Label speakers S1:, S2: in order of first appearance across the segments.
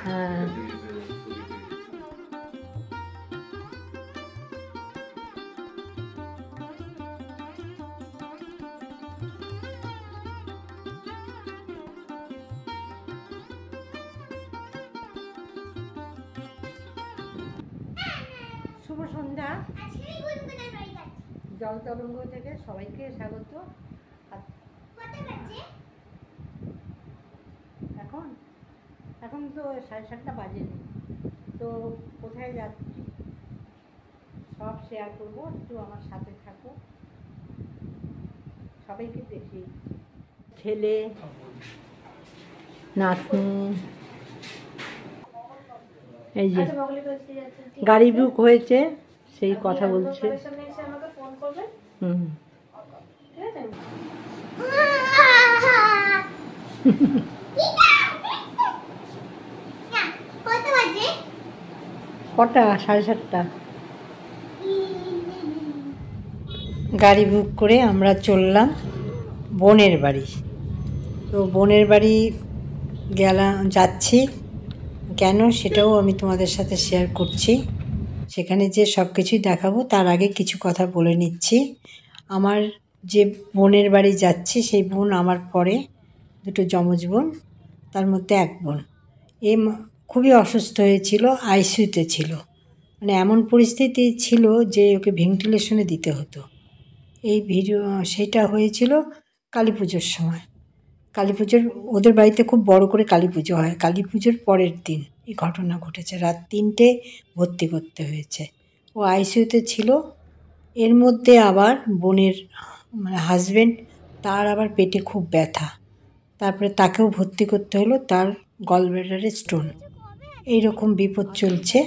S1: হ্যাঁ শুভ সন্ধ্যা। জল তরঙ্গ থেকে সবাইকে স্বাগত। এখন এখন তো 7:30 বাজেনি, তো কোথায় যাচ্ছি সব শেয়ার করবো, একটু আমার সাথে থাকো। সবাইকে দেখি, ছেলে নাতনি, এই যে গাড়ি বুক হয়েছে সেই কথা বলছে। হুম কটা? 7:30। গাড়ি বুক করে আমরা চললাম বোনের বাড়ি। তো বোনের বাড়ি যাচ্ছি কেন সেটাও আমি তোমাদের সাথে শেয়ার করছি। সেখানে যে সব কিছুই দেখাবো তার আগে কিছু কথা বলে নিচ্ছি। আমার যে বোনের বাড়ি যাচ্ছি সেই বোন আমার পরে দুটো যমজ বোন, তার মধ্যে এক বোন খুবই অসুস্থ হয়েছিল, আইসিইউতে ছিল। মানে এমন পরিস্থিতি ছিল যে ওকে ভেন্টিলেশনে দিতে হতো। সেটা হয়েছিল কালী পুজোর সময়। কালী পুজোর ওদের বাড়িতে খুব বড় করে কালী পুজো হয়। কালী পুজোর পরের দিন এই ঘটনা ঘটেছে। রাত 3টে ভর্তি করতে হয়েছে। ও আইসিইউতে ছিল। এর মধ্যে আবার বোনের হাজব্যান্ড, তার আবার পেটে খুব ব্যথা। তারপরে তাকেও ভর্তি করতে হলো, তার গলব্লাডারে স্টোন। এইরকম বিপদ চলছে।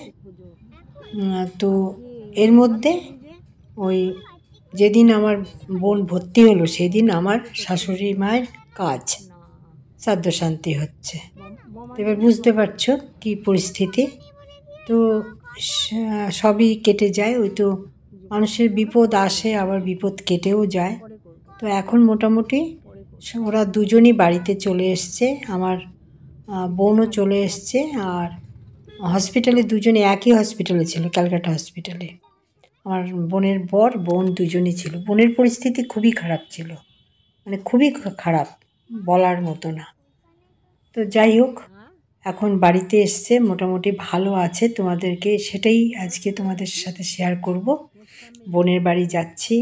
S1: তো এর মধ্যে ওই যেদিন আমার বোন ভর্তি হলো সেদিন আমার শাশুড়ি মায়ের কাজ, শ্রাদ্ধ শান্তি হচ্ছে। এবার বুঝতে পারছো কী পরিস্থিতি। তো সবই কেটে যায়। ওই তো মানুষের বিপদ আসে, আবার বিপদ কেটেও যায়। তো এখন মোটামুটি ওরা দুজনই বাড়িতে চলে এসছে। আমার বোনও চলে এসছে। আর হসপিটালে দুজনে একই হসপিটালে ছিল, ক্যালকাটা হসপিটালে। আমার বোনের বোন দুজনই ছিল। বোনের পরিস্থিতি খুবই খারাপ ছিল, মানে খুবই খারাপ, বলার মতো না। তো যাই হোক, এখন বাড়িতে এসছে, মোটামুটি ভালো আছে। তোমাদেরকে সেটাই আজকে তোমাদের সাথে শেয়ার করব। বোনের বাড়ি যাচ্ছি,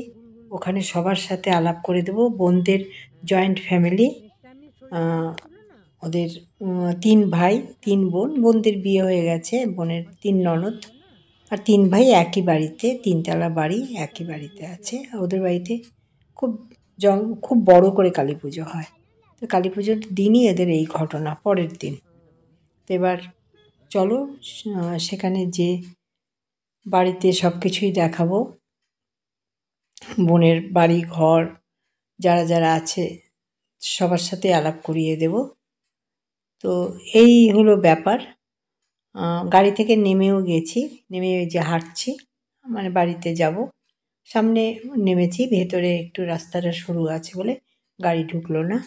S1: ওখানে সবার সাথে আলাপ করে দেবো। বোনদের জয়েন্ট ফ্যামিলি, ওদের 3 ভাই 3 বোন। বোনদের বিয়ে হয়ে গেছে, বোনের 3 ননদ আর 3 ভাই একই বাড়িতে, 3তলা বাড়ি, একই বাড়িতে আছে। ওদের বাড়িতে খুব বড় করে কালী পুজো হয়। তো কালী পুজোর দিনই এদের এই ঘটনা, পরের দিন। তো এবার চলো সেখানে যে বাড়িতে সব কিছুই দেখাবো। বোনের বাড়ি ঘর যারা যারা আছে সবার সাথে আলাপ করিয়ে দেব। তো এই হলো ব্যাপার। গাড়ি থেকে নেমেও গেছি, নেমে যে হাঁটছি, মানে বাড়িতে যাব। সামনে নেমেছি, ভেতরে একটু রাস্তাটা সরু আছে বলে গাড়ি ঢুকলো না।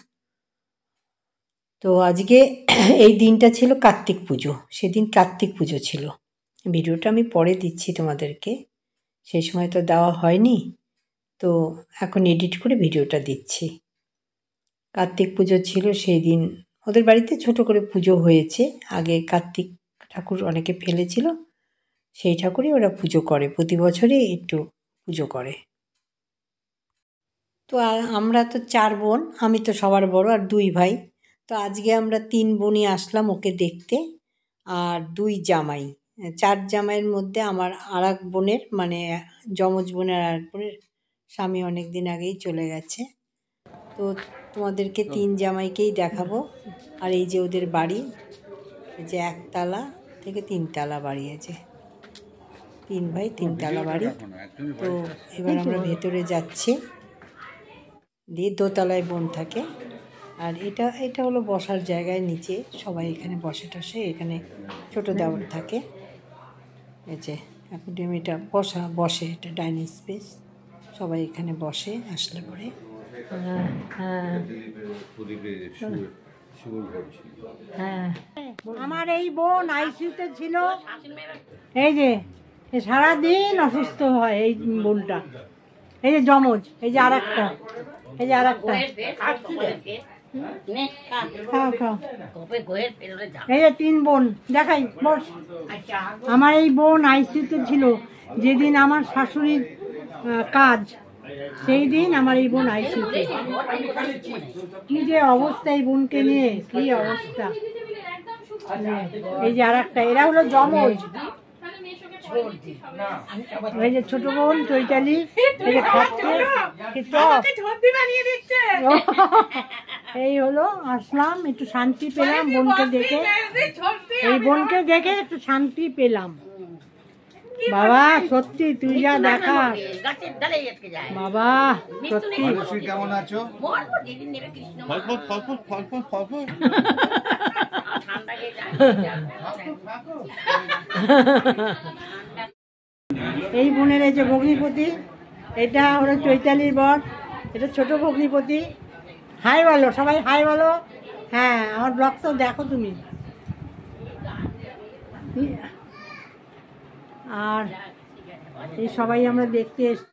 S1: তো আজকে এই দিনটা ছিল কার্তিক পুজো। সেদিন কার্তিক পুজো ছিল। ভিডিওটা আমি পরে দিচ্ছি তোমাদেরকে, সেই সময় তো দেওয়া হয়নি। তো এখন এডিট করে ভিডিওটা দিচ্ছি। কার্তিক পুজো ছিল সেই দিন। ওদের বাড়িতে ছোট করে পুজো হয়েছে। আগে কার্তিক ঠাকুর অনেকে ফেলেছিল, সেই ঠাকুরই ওরা পুজো করে, প্রতি বছরই একটু পুজো করে। তো আমরা তো 4 বোন, আমি তো সবার বড়, আর 2 ভাই। তো আজকে আমরা 3 বোনই আসলাম ওকে দেখতে, আর 2 জামাই। 4 জামাইয়ের মধ্যে আমার আরেক বোনের, মানে যমজ বোনের আরেক বোনের স্বামী অনেক দিন আগেই চলে গেছে। তো তোমাদেরকে 3 জামাইকেই দেখাবো। আর এই যে ওদের বাড়ি, এই যে 1 তলা থেকে 3 তলা বাড়ি আছে, 3 ভাই 3 তলা বাড়ি। তো এবার আমরা ভেতরে যাচ্ছি, দিয়ে দোতলায় বোন থাকে। আর এটা হলো বসার জায়গায়, নিচে সবাই এখানে বসে টসে। এখানে ছোটো দেওয়ার থাকে, এই যে এখন এটা বসে, এটা ডাইনিং স্পেস, সবাই এখানে বসে আসলে পরে। হ্যাঁ হ্যাঁ, আমার এই বোন আইসিইউতে ছিল, এই যে সারাদিন অসুস্থ হয় এই বোনটা, এই যে যমজ, এই যে আরেকটা, এই যে আরেকটা, খাও খাও, এই যে 3 বোন দেখাই বস। আমার এই বোন আইসিইউতে ছিল, যেদিন আমার শাশুড়ির কাজ সেই দিন আমার এই বোন আইসিইউতে। কি যে অবস্থা এই বোনকে নিয়ে, কি অবস্থা। এই যে আরেকটা, এরা হলো যমজ, এই যে ছোট বোন চৈতালি, এই যে খাচ্ছে, এই হলো আসলাম, একটু শান্তি পেলাম বোনকে দেখে, এই বোনকে দেখে একটু শান্তি পেলাম। বাবা সত্যি তুই যা দেখাস বাবা, সত্যি।
S2: কেমন আছো?
S1: এই বোনের এই যে ভগ্নিপতি, এটা হলো চৈতালির বর, এটা ছোট ভগ্নিপতি। হাই বলো সবাই, হাই বলো। হ্যাঁ, আমার ব্লগ তো দেখো তুমি। আর এই সবাই আমরা দেখতে এসছি।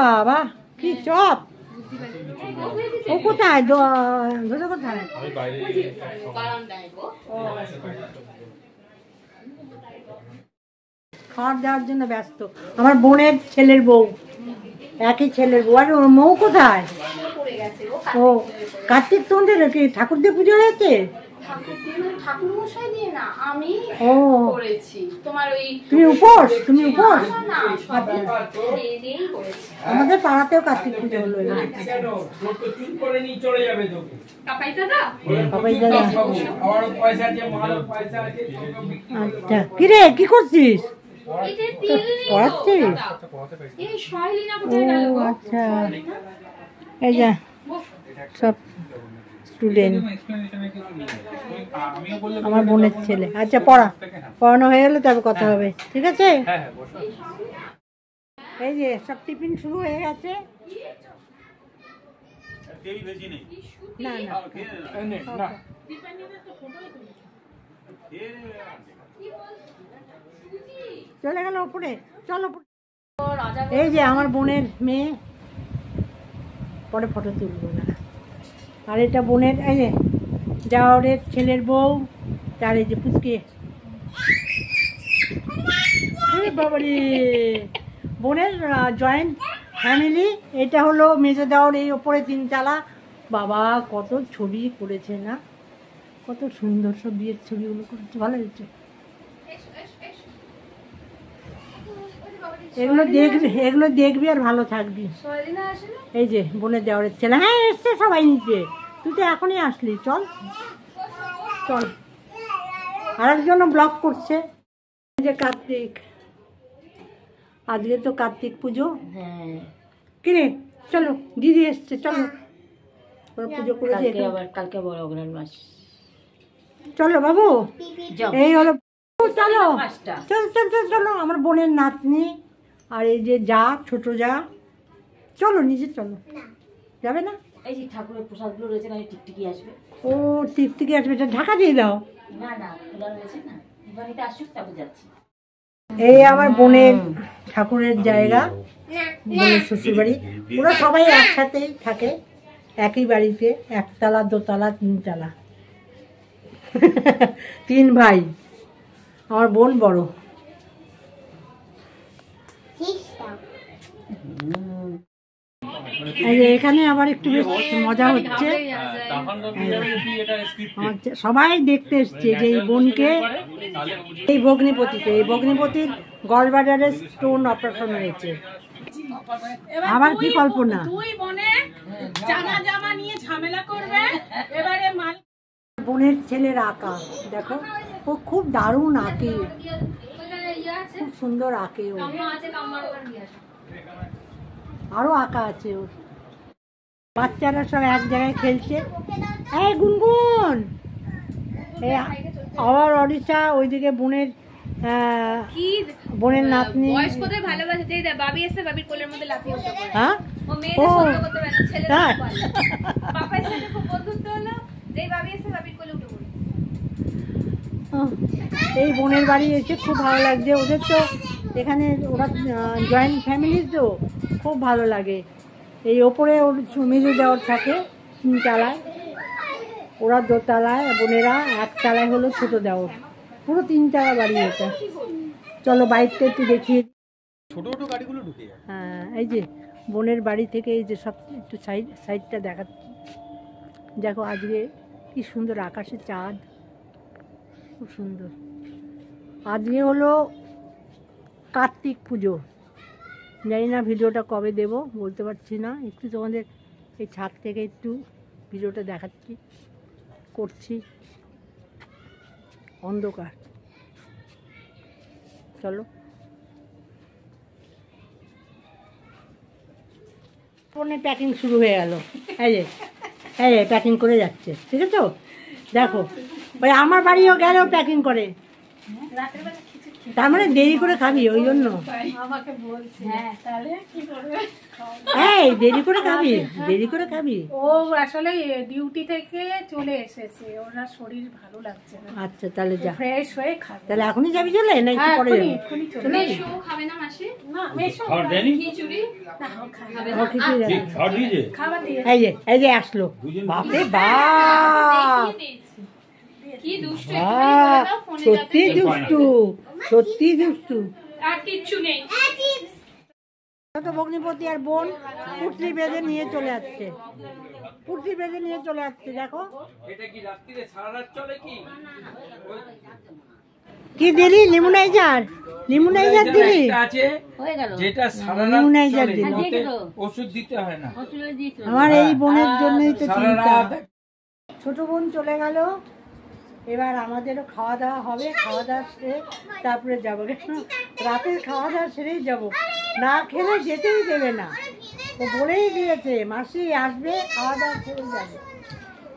S1: বাবা কি চপ, ও কোথায় ধরে, কোথায়? খাবার দেওয়ার জন্য ব্যস্ত আমার বোনের ছেলের বউ, একই ছেলের বউ। আর ওর মৌ কোথায়? ও কার্তিক তোমাদের কি ঠাকুর দিয়ে পুজো হয়েছে? তুমি উপোস? আমাদের পাড়াতেও কার্তিক পুজো হলো। আচ্ছা, কিরে কি করছিস? পড়াচ্ছিস? ও আচ্ছা, এই যা সব স্টুডেন্ট, আমার বোনের ছেলে। আচ্ছা পড়ানো হয়ে গেলে তবে কথা হবে, ঠিক আছে? এই যে সব টিফিন শুরু হয়ে গেছে। না না, চলে গেল উপরে, চলো। এই যে আমার বোনের মেয়ে, পরে ফটো তুলবো না। আর এটা বোনের, এই যে দেওরের ছেলের বউ, তার এই যে পুচকে, বাবারে বোনের জয়েন্ট ফ্যামিলি। এটা হলো মেজো দেওর, এই ওপরে 3 তলা। বাবা কত ছবি করেছে না, কত সুন্দর সব বিয়ের ছবিগুলো করেছে, ভালো হয়েছে। এগুলো দেখবি আর ভালো থাকবি। এই যে বোনের দেওরের ছেলে, হ্যাঁ এসছে সবাই নিচে, তুই তো এখনই আসলি, চল চল। আরেকজনও ব্লগ করছে। এই যে কার্তিক, আজকে তো কার্তিক পুজো। হ্যাঁ কিরে চলো, দিদি এসছে, চলো পুজো করে কালকে বড় অগ্রহণ মাস। চলো বাবু, এই হলো, চলো চল চল চল চলো। আমার বোনের নাতনি আর এই যে যা, ছোট যা, চলো নিচে চলো। যাবে না? এই যে ঠাকুরের প্রসাদগুলো রয়েছে, না টিকটিকি আসবে। ও টিকটিকি আসবে, এটা ঢাকা দিয়ে দাও। না না, খোলা রয়েছে না, বাড়িতে আসুক তবে যাচ্ছি। এই আমার বোনের ঠাকুরের জায়গা, বোনের শ্বশুর বাড়ি। ওরা সবাই একসাথেই থাকে, একই বাড়িতে, 1 তলা 2 তলা 3 তলা। 3 ভাই, আমার বোন বড়। এখানে আবার একটু বেশ মজা হচ্ছে, সবাই দেখতে এসছে যে এই বোনকে, এই ভগ্নিপতিকে, এই ভগ্নিপতির গলব্লাডারে স্টোন অপারেশন হয়েছে। আবার কি কল্পনা, বোনের ছেলের আঁকা দেখো, ও খুব দারুণ আঁকে, খুব সুন্দর আঁকে ও। আরো আঁকা আছে ওর। বাচ্চারা সব এক জায়গায় খেলছে। এই গুনগুন, আবার অরিশা ওইদিকে বোনের বোনের নাতনি।
S3: বয়স কোথায় ভালোবাসে, বাবি এসে বাবির কোলের মধ্যে লাফিয়ে উঠে।
S1: হ্যাঁ
S2: ও মেয়েদের সহ্য করতে পারে না, ছেলেরা পারে। বাবার সাথে খুব বন্ধুত্ব হলো, যেই ভাবি এসে ভাবির কোলে উঠে পড়ে।
S1: এই বোনের বাড়ি এসে খুব ভালো লাগছে। ওদের তো এখানে ওরা জয়েন্ট ফ্যামিলি, তো খুব ভালো লাগে। এই ওপরে ওর মেজো দেওয়ার থাকে 3 তলায়, ওরা 2 তলায়, বোনেরা 1 তলায় হলো ছোট দেওয়ার। পুরো 3 তলা বাড়ি এটা। চলো বাইকটা একটু দেখিয়ে।
S3: ছোট ছোট গাড়িগুলো ঢুকে যায়।
S1: হ্যাঁ, এই যে বোনের বাড়ি থেকে এই যে সব একটু সাইডটা দেখাচ্ছি। দেখো আজকে কি সুন্দর আকাশে চাঁদ, খুব সুন্দর। আজকে হলো কার্তিক পুজো, জানি না ভিডিওটা কবে দেব বলতে পারছি না। একটু তোমাদের এই ছাদ থেকে একটু ভিডিওটা দেখাচ্ছি, করছি। অন্ধকার, চলো। ফোনে প্যাকিং শুরু হয়ে গেল, এই যে প্যাকিং করে যাচ্ছে, ঠিক আছে? দেখো ওই আমার বাড়িও গেলেও প্যাকিং করে, তার মানে দেরি করে খাবি ওই জন্য।
S2: আমাকে বলছে হ্যাঁ, তাহলে কি করবে?
S1: এই দেরি করে খাবি, দেরি করে খাবি।
S2: ও আসলে ডিউটি থেকে চলে এসেছে, ওনার শরীর ভালো লাগছে না।
S1: আচ্ছা তাহলে যা,
S2: ফ্রেশ হয়ে খাবে।
S1: তাহলে এখনই যাবি চলে না একটু পরে যাবি?
S2: এক্ষুনি চলে
S1: চলে যাবি?
S2: মেশো খাবে না মাসি? না মেশো খিচুড়ি না খাবে না।
S1: ও খিচুড়ি যাবে।
S2: খাবার দিয়ে
S1: এই যে আসলো, বাপরে বাপ,
S2: কি দুষ্টু,
S1: সত্যি দুষ্টু, সত্যি দুষ্টু।
S2: আর কিচ্ছু নেই।
S1: ছোট ভগ্নিপতি আর বোন পুটলি বেঁধে নিয়ে চলে যাচ্ছে, পুটলি বেঁধে নিয়ে চলে যাচ্ছে। দেখো
S4: এটা কি রাত্রিরে সারা রাত চলে কি?
S1: কি দিলি? লিমোনাইজার, লিমোনাইজার দিলি?
S4: একটা আছে যেটা সারা রাত
S1: লিমোনাইজার
S4: চলে,
S1: দিলি?
S4: ওতে ওষুধ দিতে হয় না।
S1: আমার এই বোনের জন্যই তো
S4: সারা
S1: চিন্তা।
S4: রাত
S1: ছোট বোন চলে গেল, এবার আমাদেরও খাওয়া দাওয়া হবে। খাওয়া দাওয়া সেরে তারপরে যাবো, রাতের খাওয়া দাওয়া সেরেই যাবো, না খেলে যেতেই দেবে না। তো বলেই দিয়েছে মাসি আসবে, খাওয়া দাওয়া সেরে যাবে।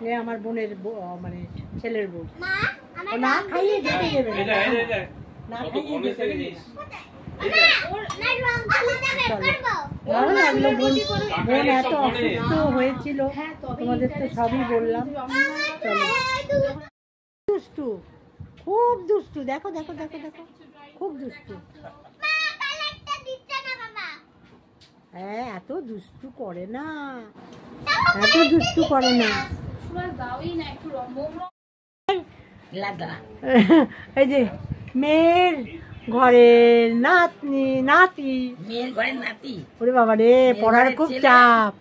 S1: এ আমার বোনের মানে ছেলের বউ, ও না খাইয়ে যেতে দেবে না, না খাইয়ে যেতে দেবে না। ভালো লাগলো, বোন এত অসুস্থ হয়েছিল, তোমাদের তো সবই বললাম। চলো, দুষ্টু, খুব দুষ্টু, দেখো দেখো দেখো দেখো, খুব দুষ্টু। হ্যাঁ, এত দুষ্টু করে না, এত দুষ্টু করে না। এই যে মেয়ের ঘরের নাতনি, নাতি,
S5: মেয়ের ঘরের নাতি।
S1: ওরে বাবা রে, পড়ার খুব চাপ,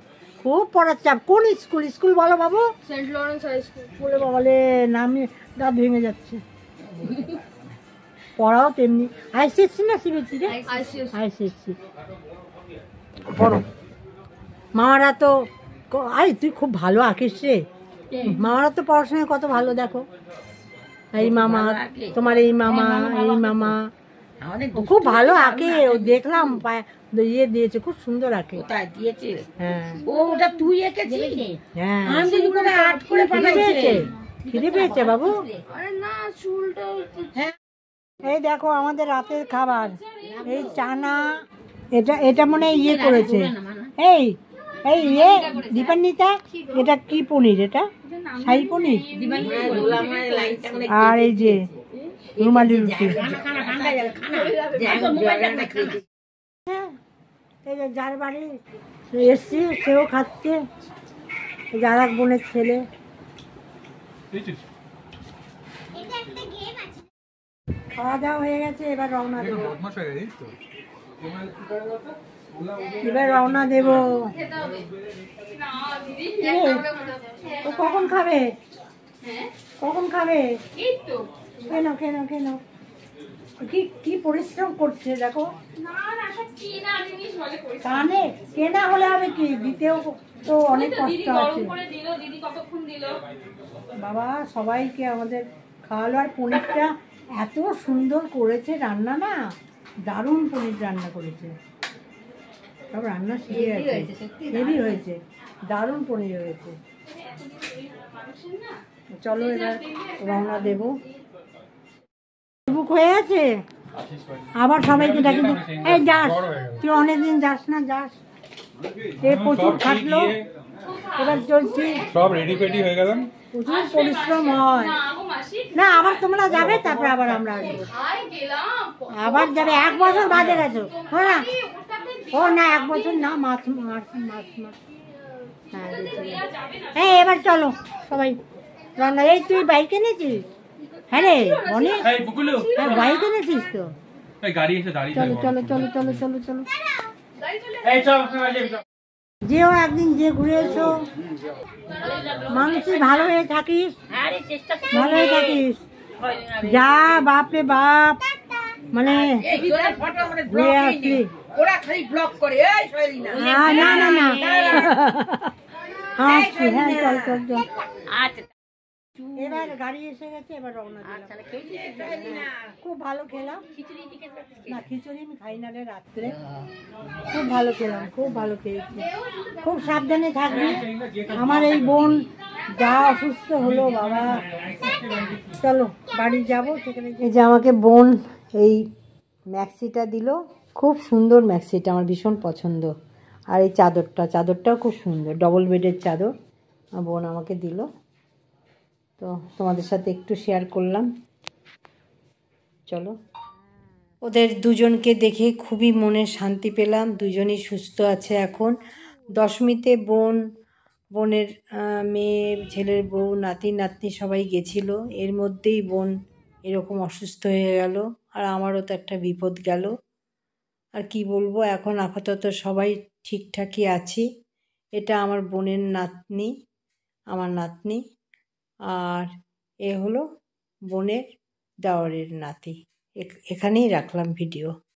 S1: খুব পড়ার চাপ। কোন স্কুল? স্কুল বলো বাবু।
S2: Saint Lawrence high school.
S1: ওরে বাবা রে, নামে দাঁত ভেঙে যাচ্ছে। পড়াও তেমনি। আইসিএসসি না সিবিএসসি রে? আইসিএসসি পড়ো। মামারা তো, আরে তুই খুব ভালো আঁকিস রে। মামারা তো পড়াশোনায় কত ভালো, দেখো। এই মামা, তোমার এই মামা, এই মামা ও খুব ভালো আঁকে। ও দেখলাম ইয়ে দিয়েছে, খুব সুন্দর আঁকে।
S5: কোথায় দিয়েছে?
S1: হ্যাঁ,
S5: ও ওটা তুই এঁকেছিস?
S1: হ্যাঁ,
S5: আমি করে আর্ট করে পাঠাইছে।
S1: খিদে পেয়েছে বাবু।
S5: আরে না, চুলটা
S1: হ্যাঁ, এই দেখো আমাদের রাতের খাবার, এই চানা, এটা মনে হয় ইয়ে করেছে। এই এই ইয়ে দীপান্বিতা, এটা কি পনির? এটা শাহী পনির। আর এই যে রুমালি রুটি। হ্যাঁ, এই যে যার বাড়ি এসছি সেও খাচ্ছে, যার এক বোনের ছেলে। খাওয়া দাওয়া হয়ে গেছে, এবার রওনা দেবো, এবার রওনা দেবো। ও কখন খাবে? কখন খাবে? কেন কেন কেন? কি কি পরিশ্রম করছে দেখো। কানে কেনা হলে হবে কি, দিতেও তো অনেক কষ্ট আছে বাবা। সবাইকে আমাদের খাওয়ালো, আর পনিরটা এত সুন্দর করেছে রান্না, না দারুণ পনির রান্না করেছে। সব রান্না শিখে গেছে, হেভি হয়েছে, দারুণ পনির হয়েছে। চলো এবার রওনা দেবো। বুক হয়ে আছে, আবার সবাইকে ডাকি। এই যাস তুই, অনেকদিন যাস না, যাস এ প্রচুর খাটলো, এবার চলছি।
S3: সব রেডি ফেডি হয়ে গেলাম।
S1: প্রচুর পরিশ্রম হয়। না আবার তোমরা যাবে, তারপরে আবার আমরা আসবো। আবার যাবে 1 বছর বাদে গেছো। হ্যাঁ ও না 1 বছর না, মাস। হ্যাঁ এবার চলো সবাই রান্না। এই তুই বাইক এনেছিস? হ্যাঁ রে মনে,
S4: এই বুকুলু,
S1: হ্যাঁ বাইক এনেছিস তো।
S4: এই গাড়ি এসে দাঁড়িয়ে
S1: চলো চলো চলো চলো চলো চলো
S4: এই চল চল।
S1: যেও একদিন, যে ঘুরে এসো। মানুষই ভালো হয়ে থাকিস,
S5: আরে চেষ্টা কর।
S1: ভালো হয়ে থাকিস। যা বাপরে বাপ, মানে
S5: এই তোরা ফটো করে
S1: ঘুরে
S5: ব্লগ
S1: আসলি।
S5: ওরা খালি ব্লগ করে। এই শৈলীনা
S1: না না না হাসছি। হ্যাঁ চল চল চল।
S5: আচ্ছা
S1: এবার গাড়ি এসে গেছে, এবার রওনা দিলাম।
S5: তাহলে খেয়েছিস শৈলীনা?
S1: খুব ভালো খেলাম।
S5: খিচুড়ি দিকে যাচ্ছিস?
S1: না খিচুড়ি আমি খাই না রে রাত্রে। খুব ভালো খেলাম, খুব ভালো খেয়েছি। খুব সাবধানে থাকবি। আমার এই বোন যা অসুস্থ হলো বাবা। চলো বাড়ি যাবো, সেখানে এই যে আমাকে বোন এই ম্যাক্সিটা দিল। খুব সুন্দর ম্যাক্সিটা, আমার ভীষণ পছন্দ। আর এই চাদরটাও খুব সুন্দর, ডবল বেডের চাদর আমার বোন আমাকে দিল। তো তোমাদের সাথে একটু শেয়ার করলাম। চলো, ওদের দুজনকে দেখে খুবই মনে শান্তি পেলাম। দুজনই সুস্থ আছে এখন। দশমীতে বোনের মেয়ে, ছেলের বউ, নাতি নাতনি সবাই গেছিলো। এর মধ্যেই বোন এরকম অসুস্থ হয়ে গেল। আর আমারও তো একটা বিপদ গেল। আর কি বলবো, এখন আপাতত সবাই ঠিকঠাকই আছি। এটা আমার বোনের নাতনি, আমার নাতনি। আর এ হলো বোনের দেওরের নাতি। এখানেই রাখলাম ভিডিও।